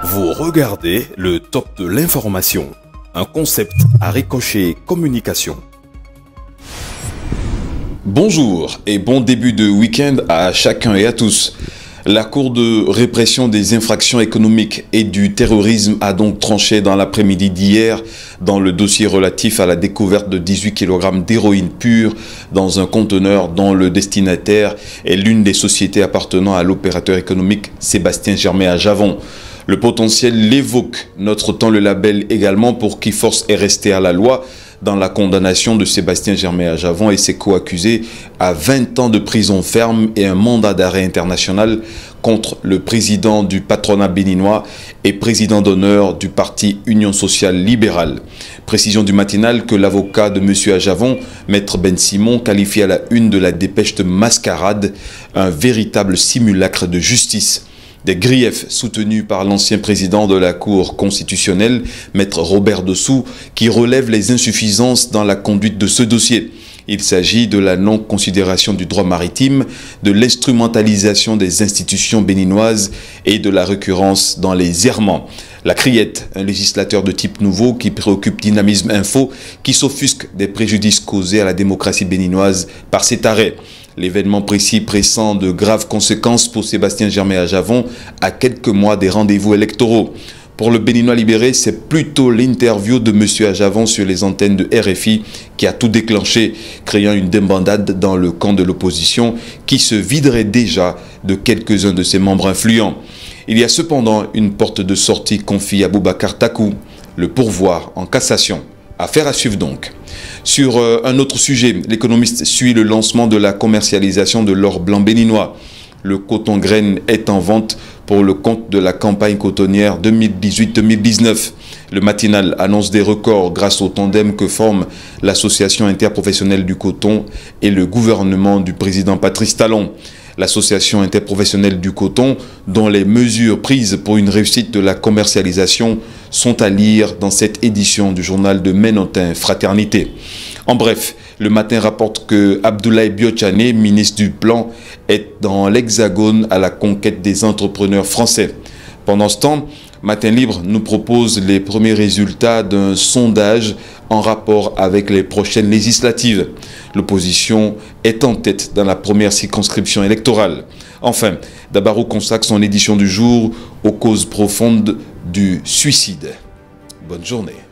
Vous regardez le top de l'information, un concept à Ricochet Communication. Bonjour et bon début de week-end à chacun et à tous. La Cour de répression des infractions économiques et du terrorisme a donc tranché dans l'après-midi d'hier dans le dossier relatif à la découverte de 18 kg d'héroïne pure dans un conteneur dont le destinataire est l'une des sociétés appartenant à l'opérateur économique Sébastien Germain à Javon. Le potentiel l'évoque, notre temps le label également pour qui force est resté à la loi dans la condamnation de Sébastien Germain à Javon et ses co-accusés à 20 ans de prison ferme et un mandat d'arrêt international contre le président du patronat béninois et président d'honneur du parti Union sociale libérale. Précision du matinal que l'avocat de M. Ajavon, Maître Ben Simon, qualifie à la une de la dépêche de mascarade un véritable simulacre de justice. Des griefs soutenus par l'ancien président de la Cour constitutionnelle, Maître Robert Dessous, qui relève les insuffisances dans la conduite de ce dossier. Il s'agit de la non-considération du droit maritime, de l'instrumentalisation des institutions béninoises et de la récurrence dans les errements. La Criette, un législateur de type nouveau qui préoccupe Dynamisme Info, qui s'offusque des préjudices causés à la démocratie béninoise par cet arrêt. L'événement précis pressent de graves conséquences pour Sébastien Germain à Javon à quelques mois des rendez-vous électoraux. Pour le Béninois libéré, c'est plutôt l'interview de M. Ajavon sur les antennes de RFI qui a tout déclenché, créant une débandade dans le camp de l'opposition qui se viderait déjà de quelques-uns de ses membres influents. Il y a cependant une porte de sortie confiée à Boubacar Takou, le pourvoi en cassation. Affaire à suivre donc. Sur un autre sujet, l'économiste suit le lancement de la commercialisation de l'or blanc béninois. Le coton graine est en vente pour le compte de la campagne cotonnière 2018-2019. Le matinal annonce des records grâce au tandem que forment l'association interprofessionnelle du coton et le gouvernement du président Patrice Talon. L'association interprofessionnelle du coton, dont les mesures prises pour une réussite de la commercialisation sont à lire dans cette édition du journal de Ménontin Fraternité. En bref, le matin rapporte que Abdoulaye Biotchané, ministre du Plan, est dans l'Hexagone à la conquête des entrepreneurs français. Pendant ce temps, Matin Libre nous propose les premiers résultats d'un sondage en rapport avec les prochaines législatives. L'opposition est en tête dans la première circonscription électorale. Enfin, Dabarou consacre son édition du jour aux causes profondes du suicide. Bonne journée.